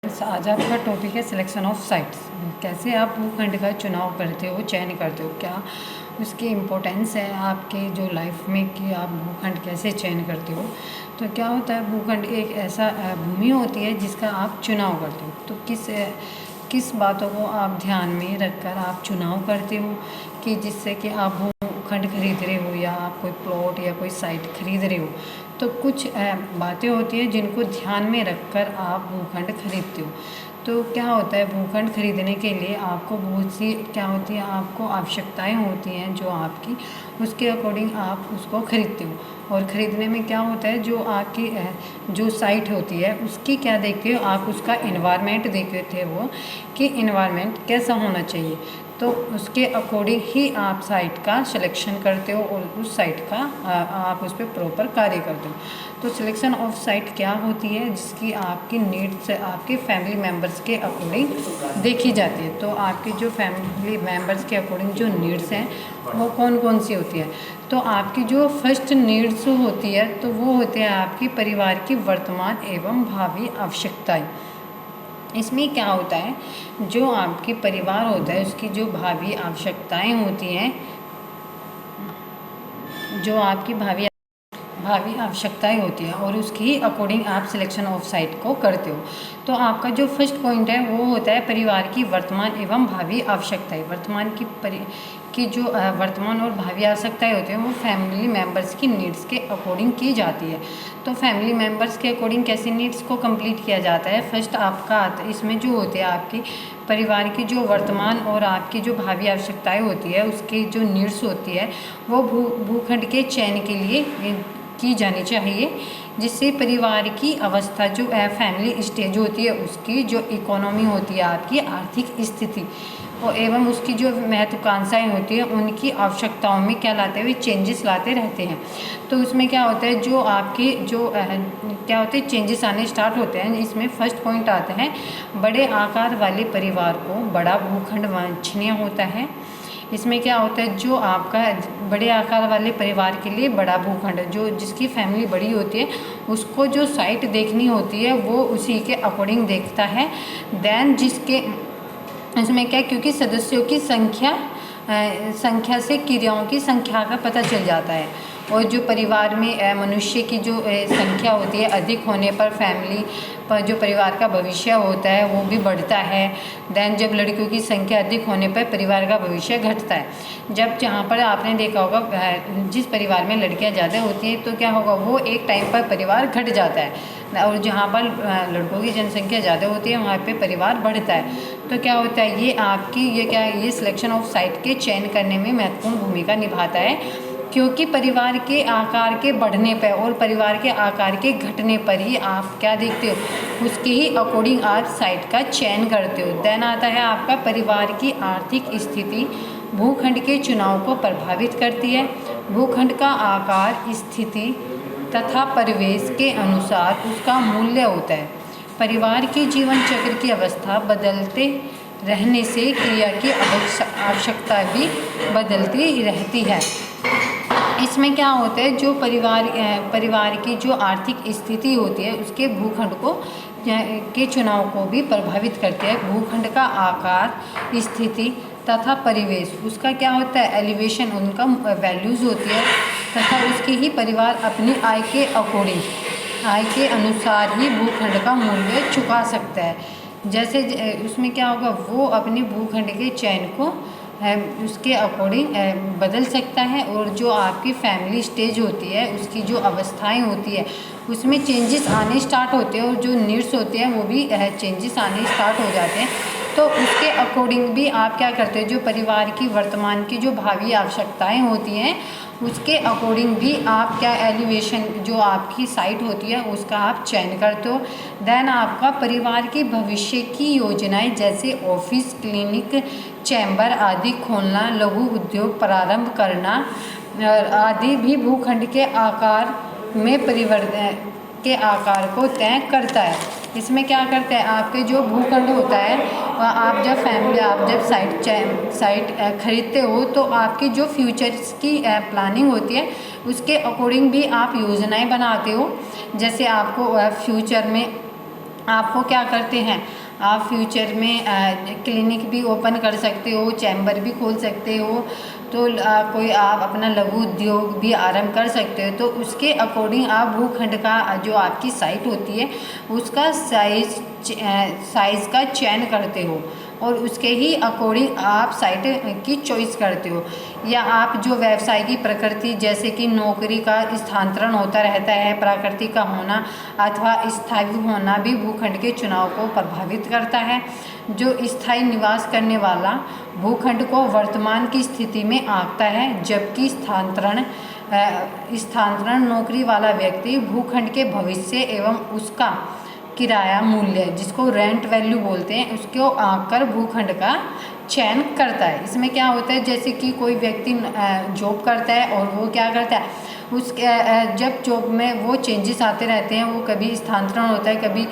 आज आपका टॉपिक है सिलेक्शन ऑफ साइट्स। कैसे आप भूखंड का चुनाव करते हो, चयन करते हो, क्या उसकी इम्पोर्टेंस है आपके जो लाइफ में कि आप भूखंड कैसे चयन करते हो। तो क्या होता है, भूखंड एक ऐसा भूमि होती है जिसका आप चुनाव करते हो। तो किस बातों को आप ध्यान में रखकर आप चुनाव करते हो कि जिससे कि आप भूखंड खरीद रहे हो या आप कोई प्लॉट या कोई साइट खरीद रहे हो। तो कुछ बातें होती हैं जिनको ध्यान में रखकर आप भूखंड खरीदते हो। तो क्या होता है, भूखंड खरीदने के लिए आपको बहुत सी क्या होती है, आपको आवश्यकताएं होती हैं जो आपकी, उसके अकॉर्डिंग आप उसको खरीदते हो। और ख़रीदने में क्या होता है, जो आपकी जो साइट होती है उसकी क्या देखते हो आप, उसका इन्वायरमेंट देखते हो कि इन्वायरमेंट कैसा होना चाहिए। तो उसके अकॉर्डिंग ही आप साइट का सिलेक्शन करते हो और उस साइट का आप उस पर प्रॉपर कार्य करते हो। तो सिलेक्शन ऑफ साइट क्या होती है, जिसकी आपकी नीड्स आपके फैमिली मेम्बर्स के अकॉर्डिंग देखी जाती है। तो आपके जो फैमिली मेम्बर्स के अकॉर्डिंग जो नीड्स हैं वो कौन कौन सी होती है। तो आपकी जो फर्स्ट नीड्स होती है तो वो होती है आपकी परिवार की वर्तमान एवं भावी आवश्यकताएं। इसमें क्या होता है, जो आपकी परिवार होता है उसकी जो भावी आवश्यकताएं होती हैं, जो आपकी भावी आवश्यकताएं होती हैं और उसकी ही अकॉर्डिंग आप सिलेक्शन ऑफ साइट को करते हो। तो आपका जो फर्स्ट पॉइंट है वो होता है परिवार की वर्तमान एवं भावी आवश्यकताएं। वर्तमान की जो वर्तमान और भावी आवश्यकताएं होती हैं वो फैमिली मेम्बर्स की नीड्स के अकॉर्डिंग की जाती है। तो फैमिली मेम्बर्स के अकॉर्डिंग कैसे नीड्स को कंप्लीट किया जाता है, फर्स्ट आपका इसमें जो होते हैं आपकी परिवार की जो वर्तमान और आपकी जो भावी आवश्यकताएं होती है उसकी जो नीड्स होती है वो भूखंड के चयन के लिए की जानी चाहिए, जिससे परिवार की अवस्था जो फैमिली स्टेज होती है उसकी जो इकोनॉमी होती है आपकी आर्थिक स्थिति और एवं उसकी जो महत्वाकांक्षाएं होती है उनकी आवश्यकताओं में क्या लाते हुए चेंजेस लाते रहते हैं। तो उसमें क्या होता है, जो आपके जो क्या होते हैं चेंजेस आने स्टार्ट होते हैं। इसमें फर्स्ट पॉइंट आता है, बड़े आकार वाले परिवार को बड़ा भूखंड वांछनीय होता है। इसमें क्या होता है, जो आपका बड़े आकार वाले परिवार के लिए बड़ा भूखंड, जो जिसकी फैमिली बड़ी होती है उसको जो साइट देखनी होती है वो उसी के अकॉर्डिंग देखता है। देन जिसके इसमें क्या, क्योंकि सदस्यों की संख्या से क्रियाओं की संख्या का पता चल जाता है। और जो परिवार में मनुष्य की जो संख्या होती है अधिक होने पर फैमिली पर जो परिवार का भविष्य होता है वो भी बढ़ता है। देन जब लड़कियों की संख्या अधिक होने पर परिवार का भविष्य घटता है। जब जहाँ पर आपने देखा होगा जिस परिवार में लड़कियाँ ज़्यादा होती हैं तो क्या होगा, वो एक टाइम पर परिवार घट जाता है और जहाँ पर लड़कों की जनसंख्या ज़्यादा होती है वहाँ पे परिवार बढ़ता है। तो क्या होता है, ये सिलेक्शन ऑफ साइट के चयन करने में महत्वपूर्ण भूमिका निभाता है, क्योंकि परिवार के आकार के बढ़ने पर और परिवार के आकार के घटने पर ही आप क्या देखते हो, उसके ही अकॉर्डिंग आप साइट का चयन करते हो। देन आता है आपका परिवार की आर्थिक स्थिति भूखंड के चुनाव को प्रभावित करती है। भूखंड का आकार, स्थिति तथा परिवेश के अनुसार उसका मूल्य होता है। परिवार के जीवन चक्र की अवस्था बदलते रहने से क्रिया की आवश्यकता भी बदलती रहती है। इसमें क्या होता है, जो परिवार की जो आर्थिक स्थिति होती है उसके भूखंड को के चुनाव को भी प्रभावित करती है। भूखंड का आकार, स्थिति तथा परिवेश उसका क्या होता है, एलिवेशन उनका वैल्यूज़ होती है तथा उसकी ही परिवार अपनी आय के अकॉर्डिंग, आय के अनुसार ही भूखंड का मूल्य चुका सकता है। जैसे उसमें क्या होगा, वो अपने भूखंड के चयन को उसके अकॉर्डिंग बदल सकता है। और जो आपकी फैमिली स्टेज होती है उसकी जो अवस्थाएं होती है उसमें चेंजेस आने स्टार्ट होते हैं और जो नीड्स होते हैं वो भी चेंजेस आने स्टार्ट हो जाते हैं। तो उसके अकॉर्डिंग भी आप क्या करते हो, जो परिवार की वर्तमान की जो भावी आवश्यकताएं होती हैं उसके अकॉर्डिंग भी आप क्या एलिवेशन जो आपकी साइट होती है उसका आप चयन करते हो। देन आपका परिवार की भविष्य की योजनाएं जैसे ऑफिस, क्लिनिक, चैम्बर आदि खोलना, लघु उद्योग प्रारंभ करना आदि भी भूखंड के आकार में परिवर्तन के आकार को तय करता है। इसमें क्या करते हैं, आपके जो भूखंड होता है आप जब साइट खरीदते हो तो आपकी जो फ्यूचर्स की प्लानिंग होती है उसके अकॉर्डिंग भी आप योजनाएं बनाते हो। जैसे आपको फ्यूचर में आपको क्या करते हैं, आप फ्यूचर में क्लिनिक भी ओपन कर सकते हो, चैम्बर भी खोल सकते हो, तो कोई आप अपना लघु उद्योग भी आरंभ कर सकते हो। तो उसके अकॉर्डिंग आप भूखंड का जो आपकी साइट होती है उसका साइज़ का चयन करते हो और उसके ही अकॉर्डिंग आप साइट की चॉइस करते हो। या आप जो व्यवसाय की प्रकृति, जैसे कि नौकरी का स्थानांतरण होता रहता है, प्रकृति का होना अथवा स्थायी होना भी भूखंड के चुनाव को प्रभावित करता है। जो स्थायी निवास करने वाला भूखंड को वर्तमान की स्थिति में आंकता है, जबकि स्थानांतरण नौकरी वाला व्यक्ति भूखंड के भविष्य एवं उसका किराया मूल्य, जिसको रेंट वैल्यू बोलते हैं, उसको आंककर भूखंड का चयन करता है। इसमें क्या होता है, जैसे कि कोई व्यक्ति जॉब करता है और वो क्या करता है, उसके जब जॉब में वो चेंजेस आते रहते हैं, वो कभी स्थानांतरण होता है, कभी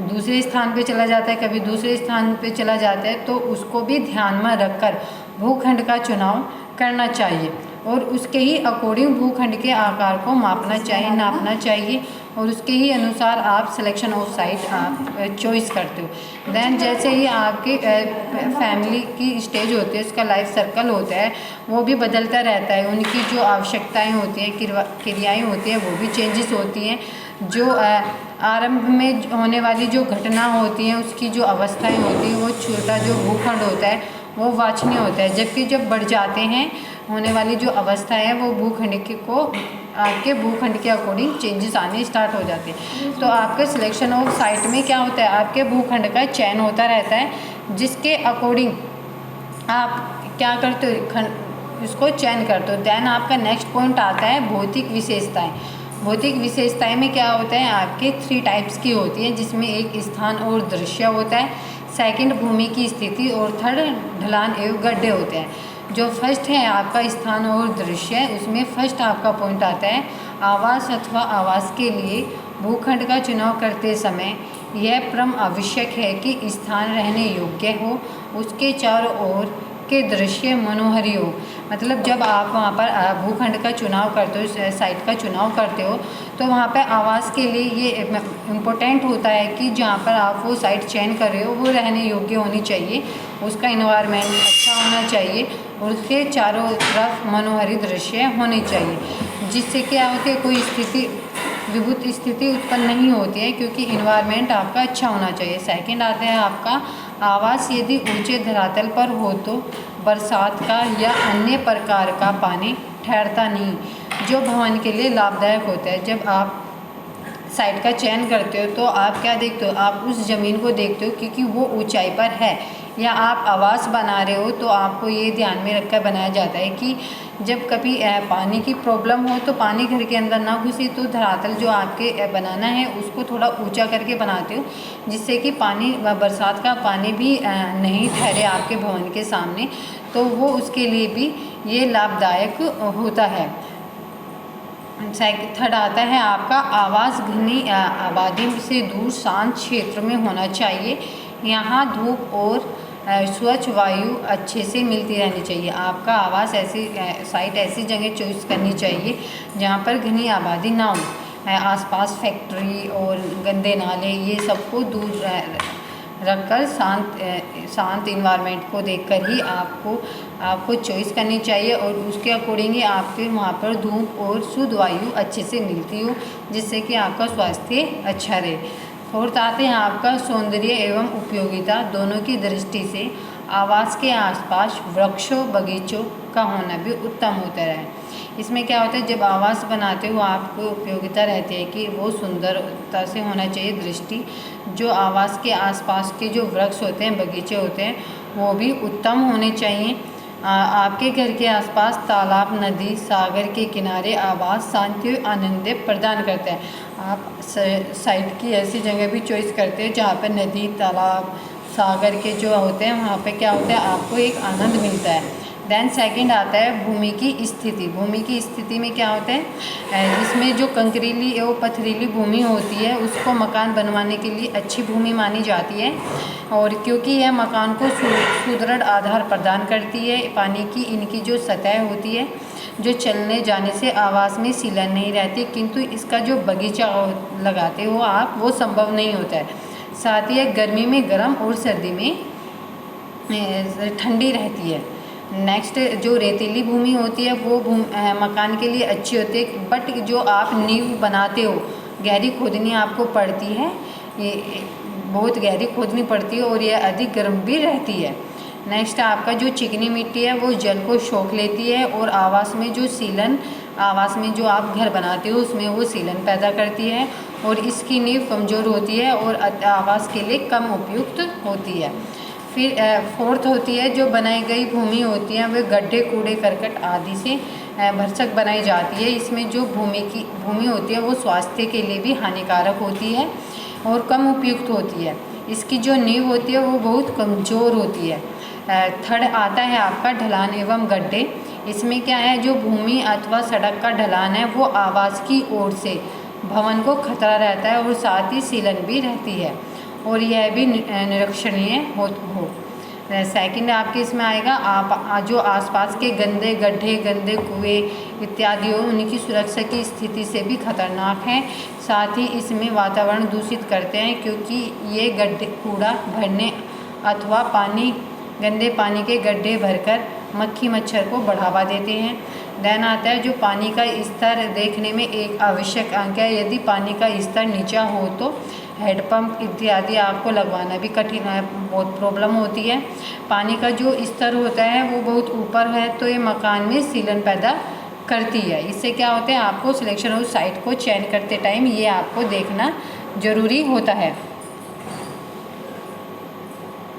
दूसरे स्थान पे चला जाता है, कभी दूसरे स्थान पे चला जाता है, तो उसको भी ध्यान में रखकर भूखंड का चुनाव करना चाहिए और उसके ही अकॉर्डिंग भूखंड के आकार को मापना चाहिए, नापना चाहिए और उसके ही अनुसार आप सिलेक्शन ऑफ साइट आप चॉइस करते हो। देन जैसे ही आपके फैमिली की स्टेज होती है, उसका लाइफ सर्कल होता है, वो भी बदलता रहता है, उनकी जो आवश्यकताएं होती हैं, क्रियाएं होती हैं, वो भी चेंजेस होती हैं। जो आरंभ में होने वाली जो घटना होती हैं, उसकी जो अवस्थाएं होती हैं, वो छोटा जो भूखंड होता है वो वांछनीय होता है, जबकि जब बढ़ जाते हैं होने वाली जो अवस्था है वो भूखंड को आपके भूखंड के अकॉर्डिंग चेंजेस आने स्टार्ट हो जाते हैं। तो आपके सिलेक्शन ऑफ साइट में क्या होता है, आपके भूखंड का चयन होता रहता है, जिसके अकॉर्डिंग आप क्या करते हो, इसको चयन करते हो। दैन आपका नेक्स्ट पॉइंट आता है भौतिक विशेषताएं। भौतिक विशेषताएं में क्या होता है, आपके 3 टाइप्स की होती है, जिसमें एक स्थान और दृश्य होता है, सेकंड भूमि की स्थिति और थर्ड ढलान एवं गड्ढे होते हैं। जो फर्स्ट है आपका स्थान और दृश्य, उसमें फर्स्ट आपका पॉइंट आता है आवास अथवा आवास के लिए भूखंड का चुनाव करते समय यह परम आवश्यक है कि स्थान रहने योग्य हो, उसके चारों ओर के दृश्य मनोहरी हो। मतलब जब आप वहाँ पर भूखंड का चुनाव करते हो, साइट का चुनाव करते हो, तो वहाँ पर आवास के लिए ये इम्पोर्टेंट होता है कि जहाँ पर आप वो साइट चयन कर रहे हो वो रहने योग्य होनी चाहिए, उसका इन्वायरमेंट अच्छा होना चाहिए और उसके चारों तरफ मनोहरी दृश्य होने चाहिए, जिससे क्या होती है, कोई स्थिति विभुत स्थिति उत्पन्न नहीं होती है, क्योंकि इन्वायरमेंट आपका अच्छा होना चाहिए। सेकंड आता है आपका आवास यदि ऊंचे धरातल पर हो तो बरसात का या अन्य प्रकार का पानी ठहरता नहीं, जो भवन के लिए लाभदायक होता है। जब आप साइट का चयन करते हो तो आप क्या देखते हो, आप उस ज़मीन को देखते हो क्योंकि वो ऊंचाई पर है, या आप आवास बना रहे हो तो आपको ये ध्यान में रखकर बनाया जाता है कि जब कभी पानी की प्रॉब्लम हो तो पानी घर के अंदर ना घुसे, तो धरातल जो आपके बनाना है उसको थोड़ा ऊंचा करके बनाते हो, जिससे कि पानी बरसात का पानी भी नहीं ठहरे आपके भवन के सामने, तो वो उसके लिए भी ये लाभदायक होता है। थर्ड आता है आपका आवास घनी आबादी से दूर शांत क्षेत्र में होना चाहिए, यहाँ धूप और स्वच्छ वायु अच्छे से मिलती रहनी चाहिए। आपका आवास ऐसी साइट ऐसी जगह चॉइस करनी चाहिए जहाँ पर घनी आबादी ना हो, आसपास फैक्ट्री और गंदे नाले ये सबको दूर रखकर शांत इन्वायरमेंट को देखकर ही आपको चॉइस करनी चाहिए और उसके अकॉर्डिंग ही आपके वहाँ पर धूप और शुद्ध वायु अच्छे से मिलती हो, जिससे कि आपका स्वास्थ्य अच्छा रहे। फोर्थ आते हैं आपका सौंदर्य एवं उपयोगिता दोनों की दृष्टि से आवास के आसपास वृक्षों बगीचों का होना भी उत्तम होता है। इसमें क्या होता है, जब आवास बनाते हो आपको उपयोगिता रहती है कि वो सुंदरता से होना चाहिए दृष्टि, जो आवास के आसपास के जो वृक्ष होते हैं, बगीचे होते हैं, वो भी उत्तम होने चाहिए। आपके घर के आसपास तालाब, नदी, सागर के किनारे आवास शांति और आनंद प्रदान करता है। आप साइट की ऐसी जगह भी चॉइस करते हैं जहाँ पर नदी, तालाब, सागर के जो होते हैं वहाँ पे क्या होता है, आपको एक आनंद मिलता है। देन सेकंड आता है भूमि की स्थिति। भूमि की स्थिति में क्या होता है, इसमें जो कंकरीली एवं पथरीली भूमि होती है उसको मकान बनवाने के लिए अच्छी भूमि मानी जाती है, और क्योंकि यह मकान को सुदृढ़ आधार प्रदान करती है। पानी की इनकी जो सतह होती है जो चलने जाने से आवास में सीलन नहीं रहती, किंतु इसका जो बगीचा लगाते हो आप वो संभव नहीं होता है। साथ ही गर्मी में गर्म और सर्दी में ठंडी रहती है। नेक्स्ट जो रेतीली भूमि होती है वो मकान के लिए अच्छी होती है, बट जो आप नींव बनाते हो गहरी खोदनी आपको पड़ती है, ये बहुत गहरी खोदनी पड़ती है और ये अधिक गर्म भी रहती है। नेक्स्ट आपका जो चिकनी मिट्टी है वो जल को सोख लेती है और आवास में जो आप घर बनाते हो उसमें वो सीलन पैदा करती है और इसकी नींव कमज़ोर होती है और आवास के लिए कम उपयुक्त होती है। फिर फोर्थ होती है जो बनाई गई भूमि होती है वे गड्ढे, कूड़े करकट आदि से भरसक बनाई जाती है। इसमें जो भूमि होती है वो स्वास्थ्य के लिए भी हानिकारक होती है और कम उपयुक्त होती है। इसकी जो नींव होती है वो बहुत कमज़ोर होती है। थर्ड आता है आपका ढलान एवं गड्ढे। इसमें क्या है, जो भूमि अथवा सड़क का ढलान है वो आवास की ओर से भवन को खतरा रहता है और साथ ही सीलन भी रहती है और यह भी निरीक्षणीय हो। सेकंड आपके इसमें आएगा आप जो आसपास के गंदे गड्ढे, गंदे कुएं इत्यादि हो उनकी सुरक्षा की स्थिति से भी खतरनाक है। साथ ही इसमें वातावरण दूषित करते हैं क्योंकि ये गड्ढे कूड़ा भरने अथवा गंदे पानी के गड्ढे भरकर मक्खी मच्छर को बढ़ावा देते हैं। देन आता है जो पानी का स्तर देखने में एक आवश्यक अंक है। यदि पानी का स्तर नीचा हो तो हेडपम्प इत्यादि आपको लगवाना भी कठिन है, बहुत प्रॉब्लम होती है। पानी का जो स्तर होता है वो बहुत ऊपर है तो ये मकान में सीलन पैदा करती है। इससे क्या होता है, आपको सिलेक्शन ऑफ साइट को चयन करते टाइम ये आपको देखना ज़रूरी होता है।